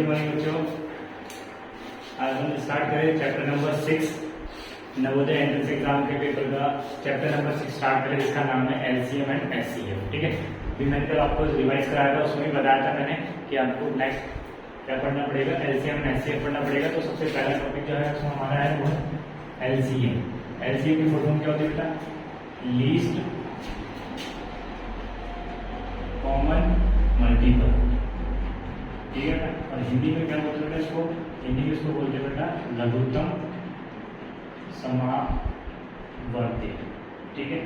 Good morning बच्चों। आज हम स्टार्ट करें chapter number 6 Navodaya entrance exam के पेपर का। चैप्टर नंबर 6 स्टार्ट करें, जिसका नाम है एलसीएम एंड एचसीएफ। ठीक है, अभी मैंने कल आपको रिवाइज कराया था, उसमें भी बताया था मैंने कि आपको नेक्स्ट क्या पढ़ना पड़ेगा, एलसीएम एंड एचसीएफ पढ़ना पड़ेगा। तो सबसे पहला टॉपिक जो है उसमें हमारा है वो एलसीएम। एलसीएम की फुल फॉर्म क्या होती है बेटा? Least common multiple. ठीक है ना, और हिंदी में क्या बोलते हैं बेटा इसको? हिंदी में इसको बोलते हैं बेटा लघुत्तम समावर्ती। ठीक है,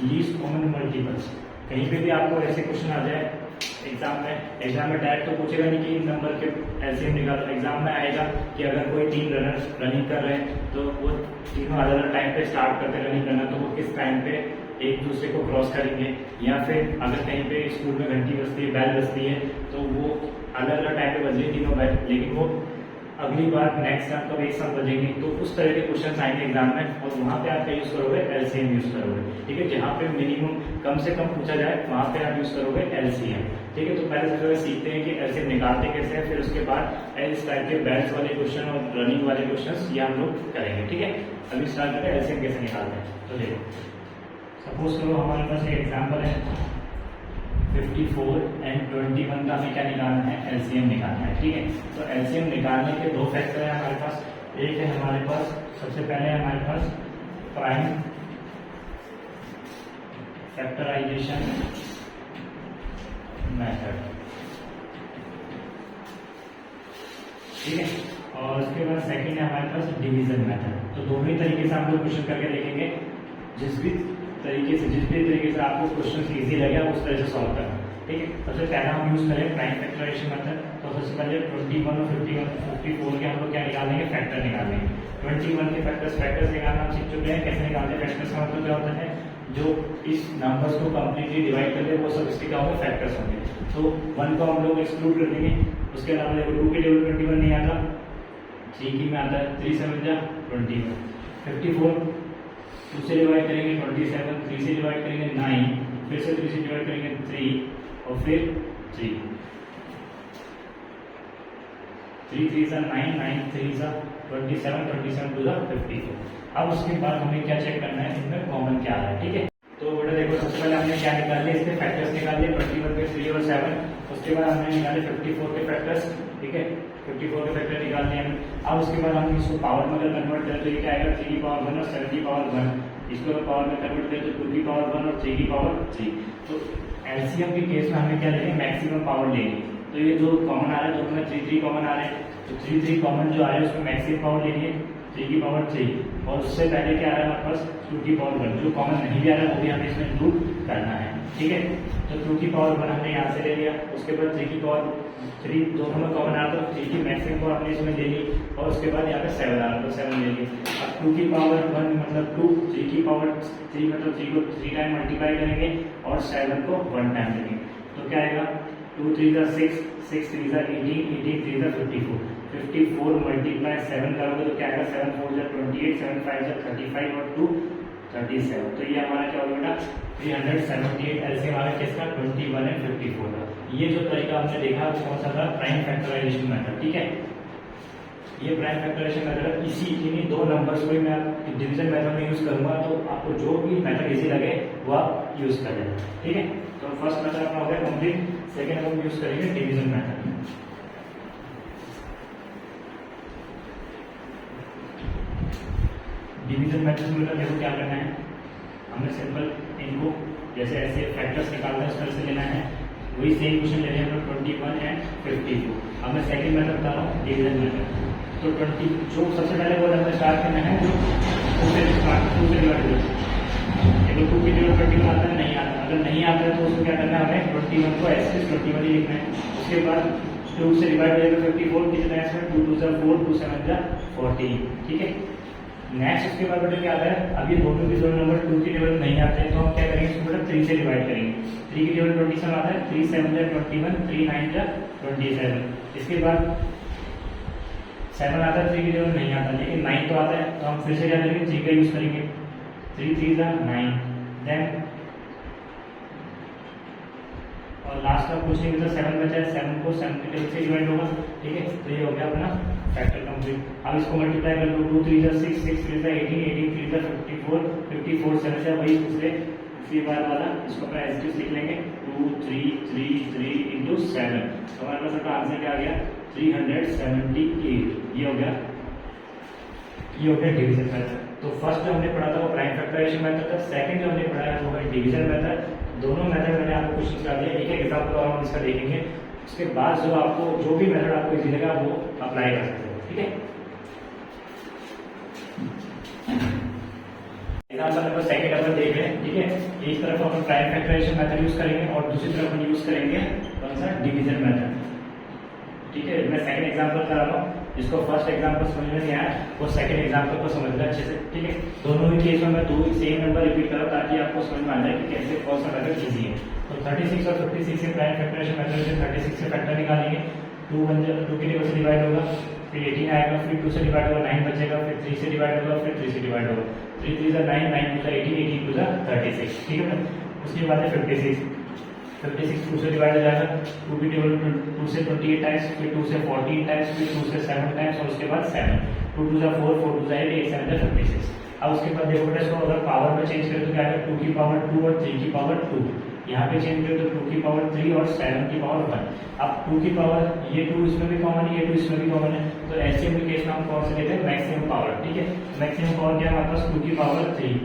लीस्ट कॉमन मल्टीपल्स। कहीं पे भी आपको ऐसे क्वेश्चन आ जाए एग्जाम में डायरेक्ट तो पूछेगा नहीं कि इन नंबर के एलसीएम निकालो। एग्जाम में आएगा कि अगर कोई 3 रनर्स रनिंग कर रहे हैं तो वो तीनों अलग अलग टाइम पे स्टार्ट करते रनिंग करना, तो वो किस टाइम पे एक दूसरे को क्रॉस करेंगे। या फिर अगर कहीं पे स्कूल में घंटी बजती है, बैल बजती है, तो वो अलग अलग टाइम पे बज रही तीनों बैल, लेकिन वो अगली बार नेक्स्ट टाइम कब एक साथ बजेंगे। तो उस तरह के क्वेश्चन आएंगे एग्जाम में, और वहाँ पे आप यूज करोगे एलसीएम यूज करोगे। ठीक है, जहाँ पे मिनिमम कम से कम पूछा जाए वहाँ पे आप यूज करोगे एलसीएम। ठीक है, तो पहले सबसे पहले सीखते हैं कि एलसीएम निकालते कैसे हैं, फिर उसके बाद इस टाइप के बैल्स वाले क्वेश्चन और रनिंग वाले क्वेश्चन ये हम लोग करेंगे। ठीक है, अभी स्टार्ट करते हैं एलसीएम कैसे निकालते हैं। तो देखो, सपोज करो हमारे पास एक एग्जाम्पल है 54 एंड 21 का हमें क्या निकालना है? एलसीएम निकालना है। ठीक है, तो एलसीएम निकालने के दो फैक्टर है हमारे पास। एक है हमारे पास, सबसे पहले हमारे पास प्राइम फैक्टराइजेशन मेथड। ठीक है, और उसके बाद सेकंड है हमारे पास डिवीजन मेथड। तो दोनों ही तरीके से हम लोग क्वेश्चन करके देखेंगे। जिस भी तरीके से आपको क्वेश्चन इजी लगे उस तरह से सॉल्व करना। ठीक है, सबसे पहला हम यूज करें प्राइम फैक्टराइजेशन मेथड। तो सबसे पहले 21 और 54 के हम लोग क्या निकालेंगे? फैक्टर निकालेंगे। 21 के फैक्टर्स निकालना हम सीख चुके हैं। कैसे निकालते हैं फैक्टर्स का मतलब क्या होता है? जो इस नंबर्स को कंप्लीटली डिवाइड कर दे वो सब इसके क्या होंगे? फैक्टर्स होंगे। तो 1 को हम लोग एक्सक्लूड कर देंगे। उसके अलावा देखो 2 के टेबल 21 नहीं आता, 3 की में आता है, 3 7 जा 21। 54 2 से डिवाइड करेंगे 27, 3 से डिवाइड करेंगे 9, फिर से 3 से डिवाइड करेंगे 3 और फिर 3। 3 3 सा 9, 9 3 सा 27, 27 2 सा 54। अब उसके बाद हमें क्या चेक करना है? इसमें कॉमन क्या आ रहा है। ठीक है, तो बेटा देखो, सबसे पहले हमने क्या निकाल लिया? इसके फैक्टर्स निकाल लिए 21 के 3 और 7। उसके बाद हमने निकाले 54 के फैक्टर्स। ठीक है, 54 के फैक्टर निकाल लिए हमने। अब उसके बाद हम इसको पावर में अगर कन्वर्ट करें तो ये क्या आएगा? 3 की पावर 1 और 7 की पावर 1। इसको पावर में कन्वर्ट करें तो 2 की पावर 1 और 3 की पावर 3। तो एलसीएम के केस में हमें क्या लेंगे? मैक्सिमम पावर लेंगे। तो ये जो कॉमन आ रहा है दोनों में 3 3 कॉमन आ रहे हैं, तो 3 3 कॉमन जो आ रहे हैं उसमें मैक्सिमम पावर लेंगे 3 की पावर 3। और उससे पहले क्या आ रहा है हमारे पास? 2 की पावर 1। जो कॉमन नहीं भी आ रहा है वो भी हमें इसमें इंक्लूड करना है। ठीक है, तो 2 की पावर 1 हमने यहाँ से ले लिया। उसके बाद 3 की पावर 3 दोनों में कॉमन आ रहा था, 3 की मैक्सिमम पावर हमने इसमें ले ली। और उसके बाद यहाँ पे 7 आ रहा था, 7 ले लिया। अब 2 की पावर 1 मतलब 2, 3 की पावर 3 मतलब 3 को 3 टाइम मल्टीप्लाई करेंगे और 7 को 1 टाइम देंगे। तो क्या आएगा? 2 3 सा 6, 6 3 सा 18, 18 3 सा 54। 54 मल्टीप्लाई 7 करोगे तो क्या आएगा? 7 4 जा 28, 7 5 जा 35 और 2 37। तो ये हमारा क्या होगा बेटा? 378 एलसीएम हमारा किसका? 21 एंड 54 का। ये जो तरीका हमने देखा कौन सा था? Prime factorization method. ठीक है, ये प्राइम फैक्टराइजेशन मेथड इसी इन्हीं दो नंबर्स को मैं डिवीजन मेथड में यूज करूंगा। तो आपको जो भी मेथड इजी लगे वो आप यूज कर लें। ठीक है, तो फर्स्ट मेथड अपना हो गया कंप्लीट। सेकेंड हम यूज करेंगे डिवीजन मेथड। डिवीजन मेथड में देखो क्या करना है, हमने सिंपल इनको जैसे ऐसे फैक्टर्स निकालना है उस तरह से लेना है। वही सेम क्वेश्चन ले रहे हैं हम लोग 21 एंड 52। अब मैं सेकंड मेथड बता रहा हूँ, डिवीजन मेथड। तो 20 जो सबसे पहले वो नंबर स्टार्ट करना है जो 2 से डिवाइड हो। अगर 2 की जगह 21 आता है, नहीं आता, अगर नहीं आता है तो उसको क्या करना है? हमें 21 को ऐसे 21 ही लिखना है। उसके बाद 2 से डिवाइड हो जाएगा 54, कितना है इसमें? 2 2 सा 4, 2 7 जा 14। ठीक है, नेक्स्ट उसके बाद बेटा क्या आता है? अब ये दोनों के दोनों नंबर 2 की टेबल नहीं आते हैं, तो हम क्या करेंगे? इसको बेटा 3 से डिवाइड करेंगे। 3 की टेबल 27 आता है, 3 7 जा 21, 3 9 जा 27। इसके बाद 7 आता है, 3 की टेबल नहीं आता, लेकिन 9 तो आता है, तो हम फिर से क्या करेंगे? 3 का यूज करेंगे। 3 3 जा 9, देन और लास्ट का कुछ नहीं बचा, 7 बचा है, 7 को 7 के टेबल से डिवाइड होगा, ठीक है। तो ये हो गया अपना फैक्टर कंप्लीट। अब इसको मल्टीप्लाई कर लो, 2 3 जा 6, 6 3 जा 18, 18 3 जा 54, 54 7 से वही दूसरे उसी बार वाला, इसको अपना एज लिख लेंगे 2 3 3 3 इंटू 7। तो हमारे पास आंसर क्या आ गया 378। ये हो गया डिवीजन मेथड। तो फर्स्ट जो हमने पढ़ा था वो प्राइम फैक्टराइजेशन मेथड था, सेकंड जो हमने पढ़ा है वो है डिवीजन मेथड। दोनों मेथड मैंने आपको कुछ सिखा दिया, एक एग्जांपल और हम इसका देखेंगे। उसके बाद जो भी मेथड आपको इजी लगा वो अप्लाई कर सकते हो, ठीक है। एग्जांपल नंबर सेकंड अपन देख रहे हैं, ठीक है। एक तरफ अपन प्राइम फैक्टराइजेशन मेथड यूज करेंगे और दूसरी तरफ अपन यूज करेंगे कौन सा, डिवीजन मेथड, ठीक है। मैं सेकंड एग्जांपल कर रहा हूँ, जिसको फर्स्ट एग्जांपल समझ में नहीं आया वो सेकंड एग्जांपल को समझ लेना अच्छे से, ठीक है। दोनों ही केस में मैं दो सेम नंबर रिपीट कर रहा हूँ ताकि आपको समझ में आ जाए कि कैसे कौन सा मेथड इजी है। तो 36 और 56 से प्राइम फैक्टराइजेशन मेथड से 36 से फैक्टर निकालेंगे, 2 के टेबल से डिवाइड होगा, फिर 18 आएगा, फिर 2 से डिवाइड होगा, 9 बचेगा, फिर 3 से डिवाइड होगा, फिर 3 से डिवाइड होगा, 3 3 जा 9, 9 2 जा 18, 18 2 जा 36, ठीक है ना। उसके बाद है 56, 2 से डिवाइड हो जाएगा, 2 की टेबल 2 से 28 टाइम्स, फिर 2 से 14 टाइम्स, फिर 2 से 7 टाइम्स और उसके बाद 7, 2 2 जा 4, 4 2 जा 8, 8 7 जा 56। अब उसके बाद देखो बेटा इसको अगर पावर में चेंज करें तो क्या आएगा, 2 की पावर 2 और 3 की पावर 2। यहाँ पे चेंज करें तो 2 की पावर 3 और 7 की पावर 1। अब 2 की पावर ये 2 इसमें भी कॉमन है, ये 2 इसमें भी कॉमन है, तो ऐसे केस में हम कौन से लेते हैं, मैक्सिमम पावर, ठीक है। मैक्सिमम पावर क्या है हमारे पास, 2 की पावर 3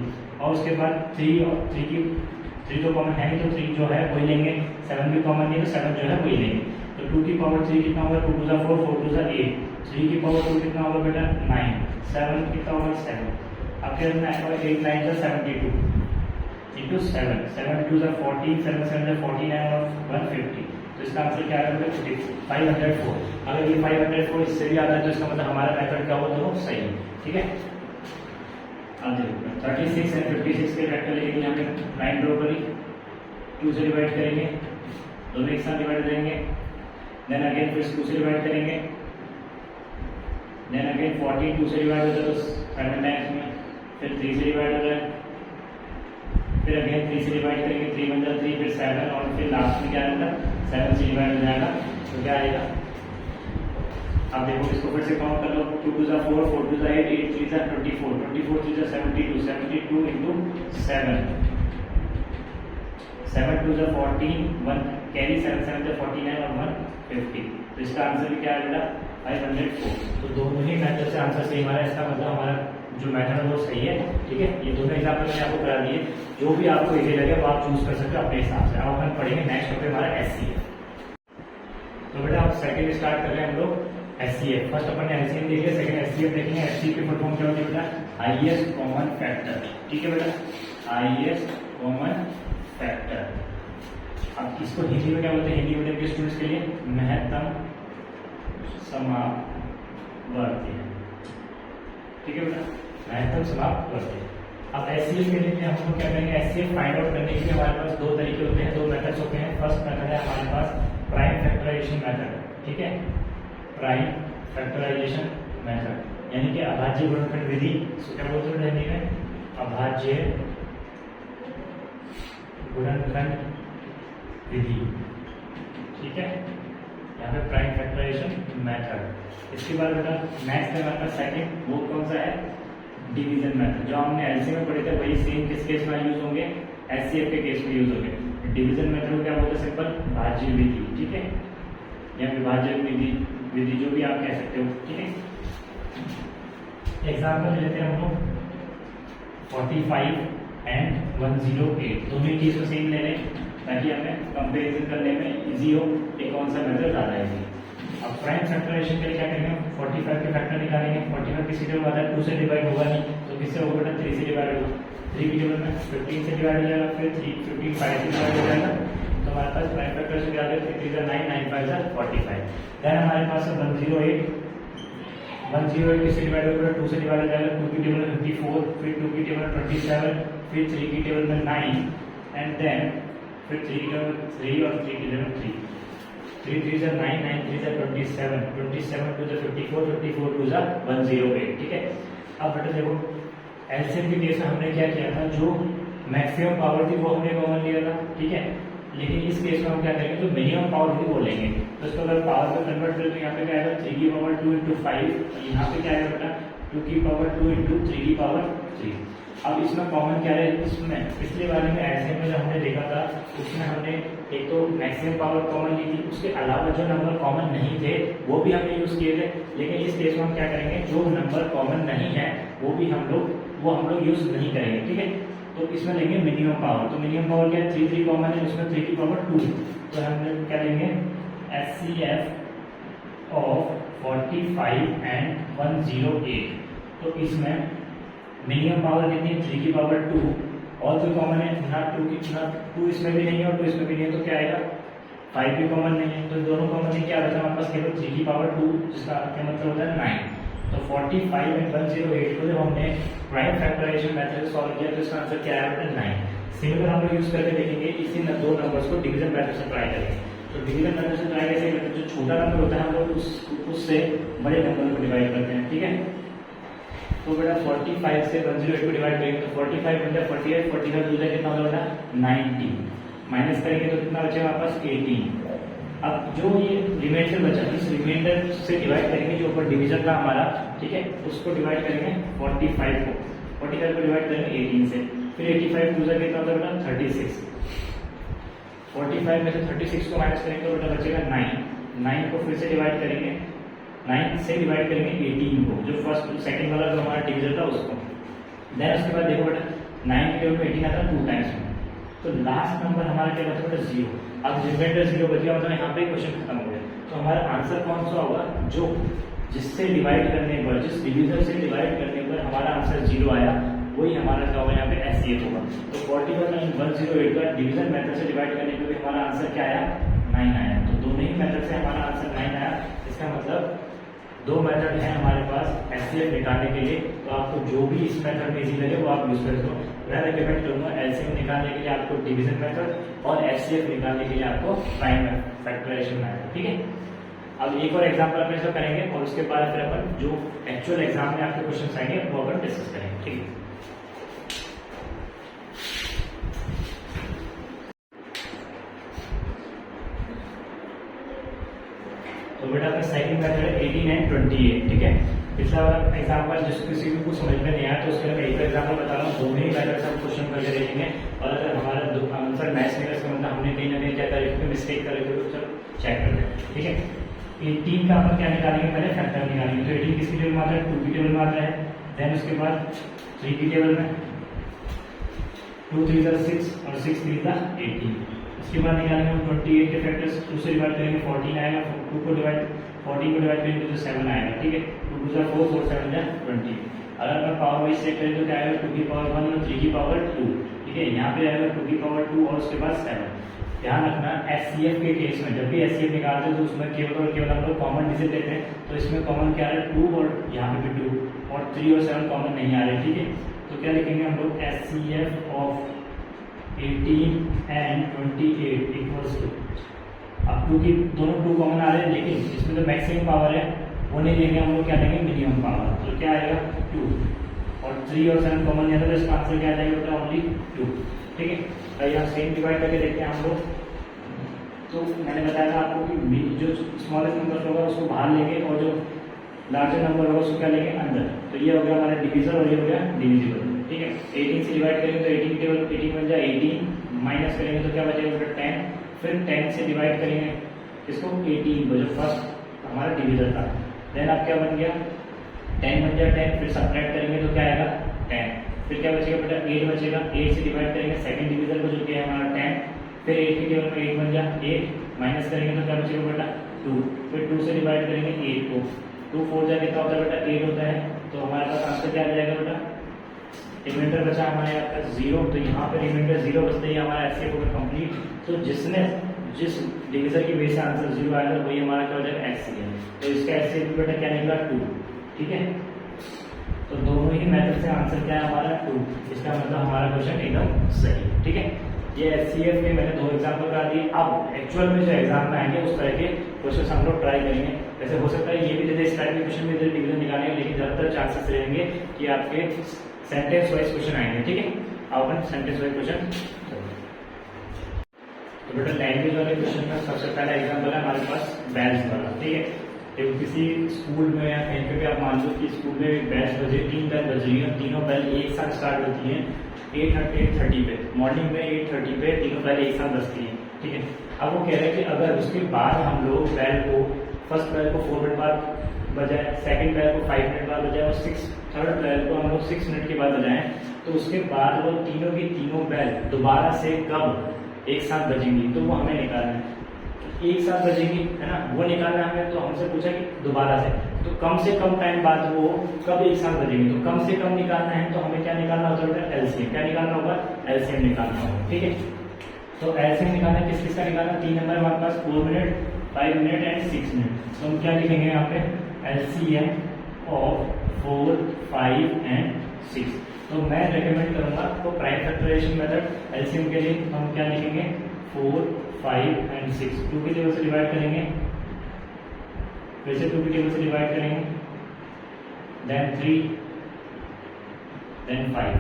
और उसके बाद 3 और 3 तो कॉमन है नहीं, तो 3 जो है वही लेंगे, 7 भी कॉमन नहीं तो 7 जो है वही लेंगे। तो 2 की पावर 3 कितना होगा, 2 2 जा 4, 4 2 जा 8, 3 की पावर 2 कितना होगा बेटा 9, 7 कितना होगा 7। अब क्या करना है, 8 9 जा 72 इंटू 7, 7 2 जा 40, 7 7 जा 49 और 150। तो इसका आंसर क्या आएगा बेटा 504। अगर ये 504 इससे भी आता है तो इसका मतलब हमारा मेथड क्या होगा, दोनों सही है, ठीक है। अब देखो 36 एंड 56 के फैक्टर लेके यहाँ पे 9 ड्रॉ करी, 2 से डिवाइड करेंगे, दोनों एक साथ डिवाइड करेंगे, देन अगेन फिर 2 से डिवाइड करेंगे, देन अगेन 40 2 से डिवाइड होता है तो 7 टाइम्स में, फिर 3 से डिवाइड हो जाए, फिर अगेन 3 से डिवाइड करेंगे, 3 1 जा 3, फिर 7 और फिर लास्ट में क्या आएगा 7 से डिवाइड हो जाएगा, तो क्या आएगा। अब देखो इसको फिर से काउंट कर लो, 2 2 जा 4, 4 2 जा 8, 8 3 जा 24, 24 3 जा 72, 72 इंटू 7, 7 2 जा 14, 1 कैरी 7 7 जा 49 और 150। तो इसका आंसर भी क्या आएगा 504। तो दोनों ही मेथड से आंसर सही हमारा, इसका मतलब हमारा जो मेथड है वो सही है, ठीक है। ये दोनों एग्जाम्पल मैंने आपको करा दिए, जो भी आपको इजी लगे वो आप चूज कर सकते हो अपने हिसाब से। अब अपन पढ़ेंगे नेक्स्ट टॉपिक हमारा एचसीएफ। तो बेटा आप सेकंड स्टार्ट कर रहे हैं हम लोग एचसीएफ। फर्स्ट अपन ने एलसीएम देख लिया, सेकंड एचसीएफ देखेंगे। एचसीएफ की फुल फॉर्म क्या होती है बेटा, हाईएस्ट कॉमन फैक्टर, ठीक है बेटा, हाईएस्ट कॉमन फैक्टर। अब इसको हिंदी में क्या बोलते हैं, हिंदी मीडियम के स्टूडेंट्स के लिए महत्तम समापवर्ती, ठीक है बेटा, महत्तम समापवर्ती। अब एचसीएफ के लिए हम लोग क्या करेंगे, एचसीएफ फाइंड आउट करने के लिए हमारे पास दो तरीके होते हैं, दो मेथड्स होते हैं। फर्स्ट मेथड है हमारे पास प्राइम फैक्टराइजेशन मेथड, ठीक है, प्राइम फैक्टराइजेशन मेथड, यानी कि अभाज्य गुणनखंड विधि। इसको क्या बोलते हैं हिंदी में, अभाज्य गुणनखंड विधि, ठीक है, यहाँ पे प्राइम फैक्टराइजेशन मेथड। इसके बाद बेटा नेक्स्ट है हमारे पास सेकंड, वो कौन सा है, डिवीजन मेथड। जो हमने एलसीएम में पढ़े थे वही सेम किस केस में यूज होंगे, एचसीएफ के केस में यूज होंगे। डिवीजन मेथड को क्या बोलते हैं, सिंपल भाज्य विधि, ठीक है, या विभाज्य विधि जो भी आप कह सकते हो, ठीक है। एग्जाम्पल ले लेते हैं हम लोग 45 एंड 108, दोनों चीज को सेम ले लें ताकि हमें कंपेरिजन करने में इजी हो कि कौन सा मेथड ज्यादा इजी। अब प्राइम फैक्टराइजेशन के लिए क्या करेंगे, 45 के फैक्टर निकालेंगे। 45 किसी टेबल में आता है 2 से डिवाइड होगा नहीं, तो किससे होगा बेटा 3 से डिवाइड होगा। 3 की टेबल में 15 से डिवाइड हो जाएगा, फिर 15 5 से डिवाइड हो जाएगा। तो हमारे पास प्राइम फैक्टराइजेशन क्या आ गया, 3 3 9, 9 5 45। देन हमारे पास 108 किससे डिवाइड होगा, 2 से डिवाइड हो जाएगा। 2 की टेबल में 54, फिर 2 की टेबल में 27, फिर 3 की टेबल में 9 एंड देन फिर 3 की टेबल में 3 और 3 की टेबल में 3। 3 3 जा 9, 9 3 जा 27, 27 2 जा 54, 54 2 जा 108, ठीक है। अब बेटा देखो एलसीएम के केस में हमने क्या किया था, जो मैक्सिमम पावर थी वो हमने कॉमन लिया था, ठीक है। लेकिन इस केस में हम क्या करेंगे, जो मिनिमम पावर होगी वो लेंगे। तो इसको अगर पावर में कन्वर्ट करें तो यहाँ पे क्या आएगा 3 की पावर 2 इंटू 5, और यहाँ पे क्या आएगा बेटा 2 की पावर 2 इंटू 3 की पावर 3। अब इसमें कॉमन क्या है, इसमें पिछले वाले में ऐसे में जब हमने देखा था उसमें हमने एक तो मैक्सिमम पावर कॉमन ली थी, उसके अलावा जो नंबर कॉमन नहीं थे वो भी हमने यूज किए थे। लेकिन इस केस में हम क्या करेंगे, जो नंबर कॉमन नहीं है वो हम लोग यूज नहीं करेंगे, ठीक है। तो इसमें लेंगे मिनिमम पावर। तो मिनिमम पावर क्या है, 3 कॉमन है, उसमें 3 की पावर 2। तो हम लोग क्या लेंगे, HCF ऑफ 45 एंड 108। तो इसमें मिनिमम पावर कितनी है, 3 की पावर 2, और जो कॉमन है ना 2 इसमें भी नहीं है और 2 इसमें भी नहीं है, तो क्या आएगा 5 भी कॉमन नहीं है। तो दोनों कॉमन नहीं, क्या बचा हमारे पास, केवल 3 की पावर 2, जिसका क्या मतलब होता है 9। तो 45 एंड 108 को जब हमने प्राइम फैक्टराइजेशन मेथड से सॉल्व किया तो इसका आंसर क्या आया, 9। सिमिलर हम लोग यूज करके देखेंगे, इसी दो नंबर्स को डिवीजन मेथड से ट्राई करेंगे। तो डिवीजन मेथड से ट्राई कैसे करते हैं, जो छोटा नंबर होता है हम लोग उससे बड़े नंबर को डिवाइड करते हैं, ठीक है। तो बेटा 45 से 108 को डिवाइड करेंगे तो 45 बन जाए 48, 45 दूसरा कितना होगा बेटा 90, माइनस करेंगे तो कितना बचेगा हमारे पास 18। अब जो ये रिमाइंडर बचा, इस रिमाइंडर से डिवाइड करेंगे जो ऊपर डिवीजन था हमारा, ठीक है, उसको डिवाइड करेंगे 45 को डिवाइड करेंगे 18 से, फिर 85 दूसरा कितना होता है बेटा 36। 45 में से 36 को माइनस करेंगे तो बेटा बचेगा 9 को फिर से डिवाइड करेंगे, 9 से डिवाइड करेंगे 18 को, जो फर्स्ट सेकंड वाला जो हमारा डिवीजन था उसको। देन उसके बाद देखो बेटा 9 के ऊपर 18 आता है 2 टाइम्स में, तो लास्ट नंबर हमारा क्या बचा बेटा 0। अब रिमाइंडर 0 बच गया, मतलब यहाँ पे क्वेश्चन खत्म हो गया। तो हमारा आंसर कौन सा होगा, जो जिससे डिवाइड करने पर, जिस डिवीजन से डिवाइड करने पर हमारा आंसर 0 आया, वही हमारा क्या होगा यहाँ पे HCF होगा। तो 41 एंड 108 का डिवीजन मेथड से डिवाइड करने पर भी हमारा आंसर क्या आया, 9 आया। तो दोनों ही मेथड से हमारा आंसर 9 आया। इसका मतलब दो मेथड है हमारे पास HCF निकालने के लिए, तो आपको जो भी इस मेथड में इजी लगे वो आप यूज कर दो। मैं रिकमेंड करूंगा LCM निकालने के लिए आपको डिवीजन मेथड और HCF निकालने के लिए आपको प्राइम फैक्टराइजेशन मेथड, ठीक है। अब एक और एग्जांपल अपन इसका करेंगे और उसके बाद फिर अपन जो एक्चुअल एग्जाम में आपके क्वेश्चन आएंगे वो अपन डिस्कस करेंगे, ठीक है। तो बेटा अपना सेकंड मेथड है 18 एंड 28, ठीक है। पिछला वाला एग्जांपल जिस किसी को कुछ समझ में नहीं आया तो उसके लिए मैं एक एग्जांपल बता रहा हूँ, दोनों ही मेथड से हम क्वेश्चन करके देखेंगे, और अगर हमारा आंसर मैच नहीं इसका मतलब हमने कहीं ना कहीं क्या करें, मिस्टेक करें तो सब चेक कर लें, ठीक है। 18 का अपन क्या निकालेंगे, पहले फैक्टर निकालेंगे। तो 18 किसकी टेबल में आता है, 2 की टेबल में आता है। देन उसके बाद 3 की टेबल में 2 3 6 और 6 3 18। उसके बाद निकालेंगे हम 28 के फैक्टर्स, 2 से डिवाइड करेंगे 14 आएगा, 14 को डिवाइड करेंगे तो 7 आएगा, ठीक है। 2 2 4 4 7 20। अगर मैं पावर वाइज चेक करें तो क्या आएगा, 2 की पावर 1 और 3 की पावर 2, ठीक है। यहाँ पे आएगा 2 की पावर 2 और उसके बाद 7। ध्यान रखना HCF के केस में जब भी HCF निकालते हैं तो उसमें केवल और केवल हम लोग कॉमन डिजिट लेते हैं, तो इसमें कॉमन क्या आ रहा है 2 और यहाँ पे भी 2 और 3 और 7 कॉमन नहीं आ रहे, ठीक है। तो क्या लिखेंगे हम लोग, HCF of 18 and 28 equals to, अब 2 की दोनों 2 कॉमन आ रहे हैं, लेकिन इसमें जो मैक्सिमम पावर है वो नहीं लेंगे हम लोग, क्या लेंगे मिनिमम पावर। तो क्या आएगा 2 और 3 और 7 कॉमन नहीं आता, तो इसका आंसर क्या आ जाएगा बेटा ओनली 2, ठीक है। यहाँ सेम डिवाइड करके देखते हैं हम लोग। तो मैंने बताया था आपको कि जो स्मॉलेस्ट नंबर होगा उसको बाहर लेंगे और जो लार्जर नंबर होगा उसको क्या लेंगे अंदर। तो ये हो गया हमारा डिविजन और ये हो गया डिविजिबल, ठीक है। 18 से डिवाइड करेंगे तो 18 टेबल 18 बन जाए 18, माइनस करेंगे तो क्या बचेगा बेटा 10, फिर 10 से डिवाइड करेंगे इसको 18 को, जो फर्स्ट हमारा डिविजन था। देन अब क्या बन गया 10 बन जाए 10, फिर सब्ट्रैक्ट करेंगे तो क्या आएगा 10, फिर क्या बचेगा बेटा 8 बचेगा। 8 से डिवाइड करेंगे सेकंड डिवीजन को जो कि है हमारा 10, फिर 8 की टेबल में 8 बन जाए 8, माइनस करेंगे तो क्या बचेगा बेटा 2, फिर 2 से डिवाइड करेंगे 8 को, 2 4 जा कितना होता है बेटा 8 होता है। तो हमारे पास आंसर क्या आ जाएगा बेटा, रिमाइंडर बचा हमारे यहाँ पास 0, तो यहाँ पे रिमाइंडर 0 बचते ही हमारा HCF होगा कंप्लीट। तो जिस डिवीजन की वजह से आंसर 0 आएगा वही हमारा क्या हो जाएगा HCF। तो इसका HCF बेटा क्या निकला 2, ठीक है। तो दोनों ही मेथड से आंसर क्या है हमारा 2, इसका मतलब हमारा क्वेश्चन एकदम सही, ठीक है। ये HCF के मैंने 2 एग्जाम्पल करा दिए। अब एक्चुअल में जो एग्जाम में आएंगे उस तरह के क्वेश्चन हम लोग ट्राई करेंगे। वैसे हो सकता है ये भी दे इस टाइप के क्वेश्चन में डिवीजन निकालेंगे, लेकिन ज्यादातर चांसेस रहेंगे कि आपके सेंटेंस वाइज क्वेश्चन आएंगे, ठीक है। अब अपन सेंटेंस वाइज क्वेश्चन, तो बेटा लैंग्वेज वाले क्वेश्चन में सबसे पहला एग्जाम्पल है हमारे पास बेल्स वाला, ठीक है। तो किसी स्कूल में या कहीं पे भी आप मान लो कि स्कूल में बेल्स बजे, 3 बेल बज रही है, तीनों बेल एक साथ स्टार्ट होती हैं 8:30 पे, मॉर्निंग में 8:30 पे तीनों बेल एक साथ बजती हैं, ठीक है। अब वो कह रहे हैं कि अगर उसके बाद हम लोग बेल को, फर्स्ट बेल को 4 मिनट बाद बजाए, सेकंड बेल को 5 मिनट बाद बजाए और थर्ड बेल को हम लोग 6 मिनट के बाद बजाएं, तो उसके बाद वो तीनों की तीनों बेल दोबारा से कब एक साथ बजेंगी, तो वो हमें निकालना है। एक साथ बजेंगी, है ना, वो निकालना है हमें। तो हमसे पूछा कि दोबारा से, तो कम से कम टाइम बाद वो कब एक साथ बजेंगी, तो कम से कम निकालना है तो हमें क्या निकालना होता है, एलसीएम। क्या निकालना होगा, एलसीएम निकालना होगा, ठीक है। तो एलसीएम निकालना है, किस किस का निकालना, 3 नंबर हमारे पास 4 मिनट, 5 मिनट एंड 6 मिनट। तो हम क्या लिखेंगे यहाँ पे, एलसीएम ऑफ 4, 5 एंड 6। तो मैं रेकमेंड करूंगा तो प्राइम फैक्टराइजेशन मेथड एलसीएम के लिए हम क्या लिखेंगे, 4, 5 एंड 6 2 की टेबल से डिवाइड करेंगे, फिर से 2 की टेबल से डिवाइड करेंगे, देन 3, देन 5।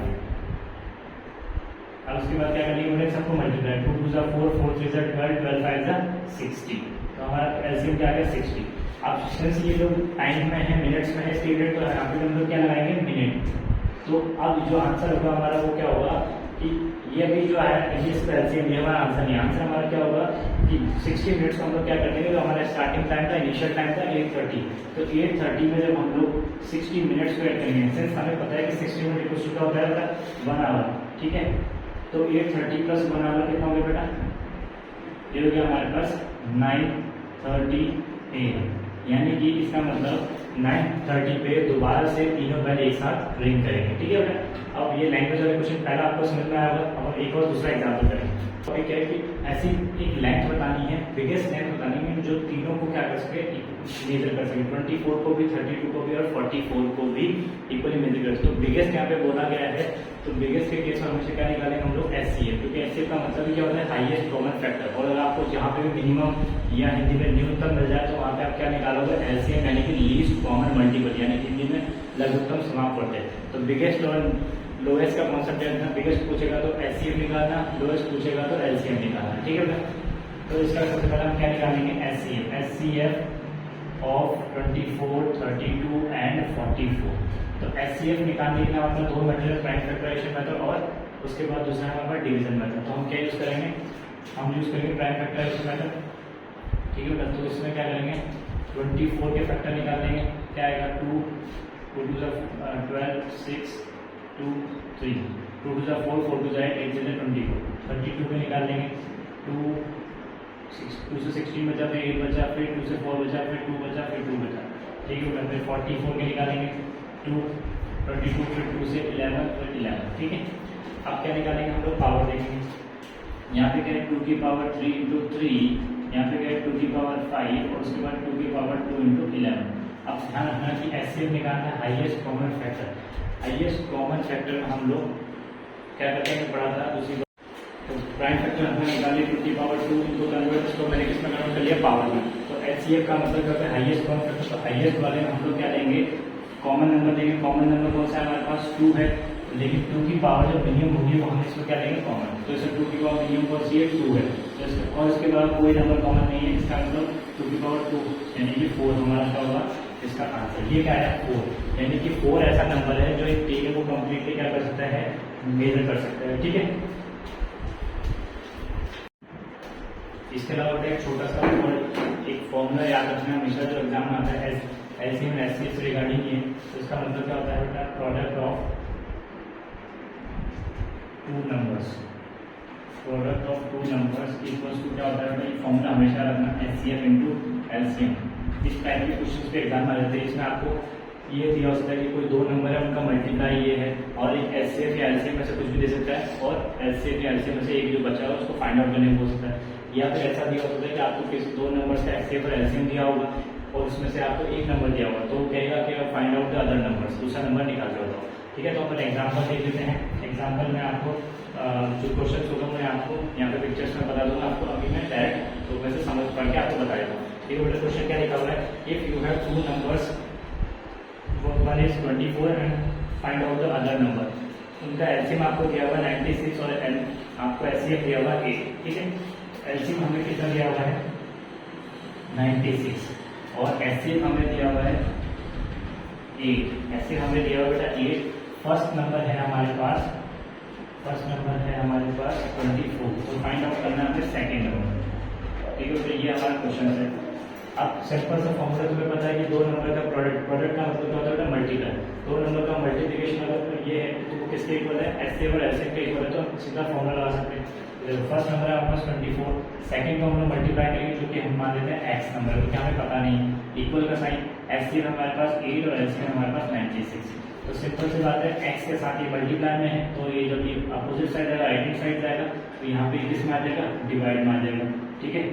अब उसके बाद क्या करेंगे, सबको मल्टीप्लाई, 2 2 4, 4 3 12, 12 5 60। तो हमारा एलसीएम क्या है, 60। अब सिंस ये लोग टाइम में है, मिनट्स में है, इसके लिए तो यहाँ पे हम लोग क्या लगाएंगे, मिनट। तो अब जो आंसर होगा हमारा वो क्या होगा कि ये अभी जो है इसका एलसीएम, ये हमारा आंसर नहीं, आंसर हमारा क्या होगा कि 60 मिनट्स को हम लोग क्या कर देंगे, तो हमारा स्टार्टिंग टाइम था, इनिशियल टाइम था 8:30। तो 8:30 में जब हम लोग 60 मिनट्स को ऐड करेंगे, सिंस हमें पता है कि 60 मिनट इक्वल टू क्या होता है, 1 आवर, ठीक है। तो 8:30 प्लस 1 आवर कितना हो गया बेटा, ये हो गया हमारे पास 9:30 AM, यानी कि इसका मतलब 9:30 पे दोबारा से तीनों बेल एक साथ रिंग करेंगे, ठीक है बेटा। अब ये लैंग्वेज वाला क्वेश्चन पहला आपको समझ में आया होगा। अब एक और दूसरा एग्जाम्पल करेंगे। तो क्या है कि ऐसी एक लेंथ बतानी है, बिगेस्ट लेंथ बतानी है जो तीनों को क्या कर सके, मेजर कर सके, 24 को भी, 32 को भी और 44 को भी इक्वली मेजर कर सके। तो बिगेस्ट यहाँ पे बोला गया है, तो बिगेस्ट के केस में हमेशा क्या निकालेंगे हम लोग, एचसीएफ, क्योंकि एचसीएफ का मतलब क्या होता है, हाईएस्ट कॉमन फैक्टर। और अगर आपको जहाँ पे भी मिनिमम या हिंदी में न्यूनतम मिल जाए तो वहाँ पे आप क्या निकालोगे, एलसीएम, यानी कि लीस्ट कॉमन मल्टीपल, यानी हिंदी में लघुत्तम समाप्त होते हैं। तो बिगेस्ट और लोएस्ट का कॉन्सेप्ट है, बिगेस्ट पूछेगा तो एचसीएफ निकालना, लोएस्ट पूछेगा तो एलसीएम निकालना, ठीक है बेटा। तो इसका सबसे पहले हम क्या निकालेंगे, एचसीएफ, एचसीएफ ऑफ 24, 32 एंड 44। तो एचसीएफ निकालने के लिए हमारे पास 2 मेथड, प्राइम फैक्टराइजेशन मेथड और उसके बाद दूसरा है हमारे पास डिवीजन मेथड। तो हम क्या यूज करेंगे, हम यूज करेंगे प्राइम फैक्टराइजेशन मेथड, ठीक है बेटा। तो इसमें क्या करेंगे, 24 के फैक्टर निकाल लेंगे, क्या आएगा, 2 2 2 12 6 2 3, 2 2 4 4 2 8 8 24, 32 पे निकाल लेंगे, 2 से 16 बचा, फिर 8 बचा, फिर 2 से 4 बचा, फिर 2 बचा, फिर 2 बचा, ठीक है। फिर 44 के निकालेंगे, 2 22, फिर 2 से 11, फिर 11, ठीक है। अब क्या निकालेंगे हम लोग, पावर देखेंगे। यहाँ पे क्या है, 2 की पावर 3 इंटू 3, यहाँ पे क्या है 2 की पावर 5 और उसके बाद 2 की पावर 2 इंटू 11। अब ध्यान रखना कि एचसीएफ निकालना है highest common factor. Highest common factor में हम लोग क्या करते हैं, पढ़ा था दूसरी बार। तो प्राइम फैक्टर हमने निकाले 2 की पावर 2 इनको कन्वर्ट, इसको मैंने किसमें कन्वर्ट कर लिया, पावर में। तो एचसीएफ का मतलब क्या है, हाईएस्ट कॉमन फैक्टर। तो हाईएस्ट वाले में हम लोग क्या लेंगे, कॉमन नंबर लेंगे। कॉमन नंबर कौन सा है, हमारे पास 2 है, लेकिन 2 की पावर जब मिनिमम होगी वो हम इसको क्या लेंगे, कॉमन। तो इसे 2 की पावर मिनिमम कौन सी है, 2 है, और इसके बाद कोई नंबर कॉमन नहीं है, इसका मतलब 2 की पावर 2 यानी कि 4 हमारा क्या होगा इसका आंसर। ये क्या है, 4, यानी कि 4 ऐसा नंबर है जो एक टेबल को कंप्लीटली क्या कर सकता है, मेजर कर सकता है, ठीक है। इसके अलावा एक छोटा सा एक फॉर्मूला याद रखना हमेशा, जो एग्जाम में आता है एलसीएम एचसीएफ से रिगार्डिंग ये, तो इसका मतलब क्या होता है बेटा, product of 2 numbers, product of 2 numbers equals to क्या होता है बेटा, फॉर्मूला हमेशा रखना, एचसीएफ इनटू एलसीएम। इस टाइप के क्वेश्चन पे एग्जाम आ जाते हैं। इसमें आपको ये दिया हो सकता है कि कोई 2 नंबर है, उनका मल्टीप्लाई ये है, और एक एचसीएफ या एलसीएम में से कुछ भी दे सकता है, और एचसीएफ या एलसीएम में से एक जो बचा है उसको फाइंड आउट करने को हो सकता है। या फिर ऐसा दिया हो सकता है कि आपको किसी 2 नंबर से एचसीएफ और एलसीएम दिया होगा और उसमें से आपको एक नंबर दिया होगा, तो कहेगा कि find out the other numbers, दूसरा नंबर निकाल के बताओ, ठीक है। तो अपन एग्जाम्पल देख लेते हैं। एग्जाम्पल में आपको जो क्वेश्चन होगा मैं आपको यहाँ पे पिक्चर्स में बता दूंगा, आपको अभी मैं डायरेक्ट तो वैसे समझ पढ़ के आपको बता देता हूँ, ठीक है। क्वेश्चन क्या लिखा हुआ है, if you have 2 numbers, one is 24 and find out the other number. उनका एलसीएम आपको दिया हुआ 96 और आपको एचसीएफ दिया हुआ 8, ठीक है। एलसीएम हमें कितना दिया हुआ है 96 और एचसीएफ हमें दिया हुआ है 8। एचसीएफ हमें दिया हुआ बेटा 8। फर्स्ट नंबर है हमारे पास 24। तो फाइंड आउट करना है हमें सेकेंड नंबर। ठीक है, तो ये हमारा क्वेश्चन है। अब सिंपल सा फॉर्मूला तुम्हें पता है कि दो नंबर का प्रोडक्ट का मतलब क्या होता है मल्टीपल। दो नंबर का मल्टीप्लिकेशन अगर ये है तो वो किसके इक्वल है एचसीएफ और एलसीएम के इक्वल है, तो सीधा फॉर्मूला लगा सकते हैं। फर्स्ट नंबर है आपके पास 24, सेकंड को हम लोग मल्टीप्लाई करेंगे जो कि हम मान लेते हैं एक्स नंबर, क्योंकि हमें पता नहीं इक्वल का साइन। एचसीएफ हमारे पास 8 और एलसीएम हमारे पास 96। तो सिंपल सी बात है, एक्स के साथ ये मल्टीप्लाई में है तो ये जब ये अपोजिट साइड जाएगा राइट हैंड साइड जाएगा तो यहाँ पे किस में आ जाएगा डिवाइड में आ जाएगा। ठीक है,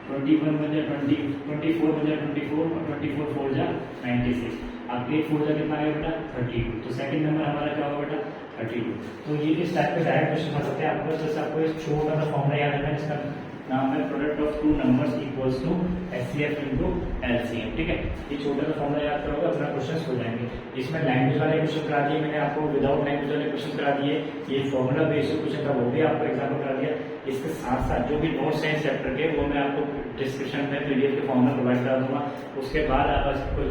21 बन जाए 20, 24 बन जाए 24 और 24 4 जा 96। अब 8 4 जा कितना आएगा बेटा 32। तो सेकंड नंबर हमारा क्या होगा बेटा 32। तो ये इस टाइप के डायरेक्ट क्वेश्चन कर सकते हैं। आपको जैसे आपको इस छोटा सा फॉर्मूला याद रखना है जिसका नाम है product of two numbers equals to HCF into LCM. ठीक है, ये छोटा सा फॉर्मूला याद करोगे अपना क्वेश्चन हो जाएंगे। इसमें लैंग्वेज वाले क्वेश्चन करा दिए मैंने आपको, विदाउट लैंग्वेज वाले क्वेश्चन करा दिए। ये फॉर्मूला बेस्ड क्वेश्चन था वो भी आपको एग्जाम्पल करा दिया। इसके साथ साथ जो भी नोट्स हैं चैप्टर के वो मैं आपको डिस्क्रिप्शन में पीडीएफ के फॉर्म में प्रोवाइड करा दूंगा। उसके बाद आप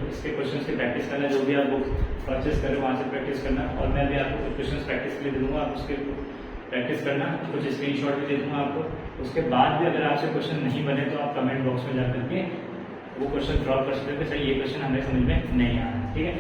इसके क्वेश्चन की प्रैक्टिस करना, जो भी आप बुक परचेज करें वहाँ से प्रैक्टिस करना, और मैं भी आपको कुछ क्वेश्चन प्रैक्टिस के लिए दे दूंगा, आप उसके प्रैक्टिस करना, कुछ स्क्रीनशॉट भी दे दूंगा आपको। उसके बाद भी अगर आपसे क्वेश्चन नहीं बने तो आप कमेंट बॉक्स में जा करके वो क्वेश्चन ड्रॉप कर सकते हो कि सही ये क्वेश्चन हमें समझ में नहीं आ रहा। ठीक है।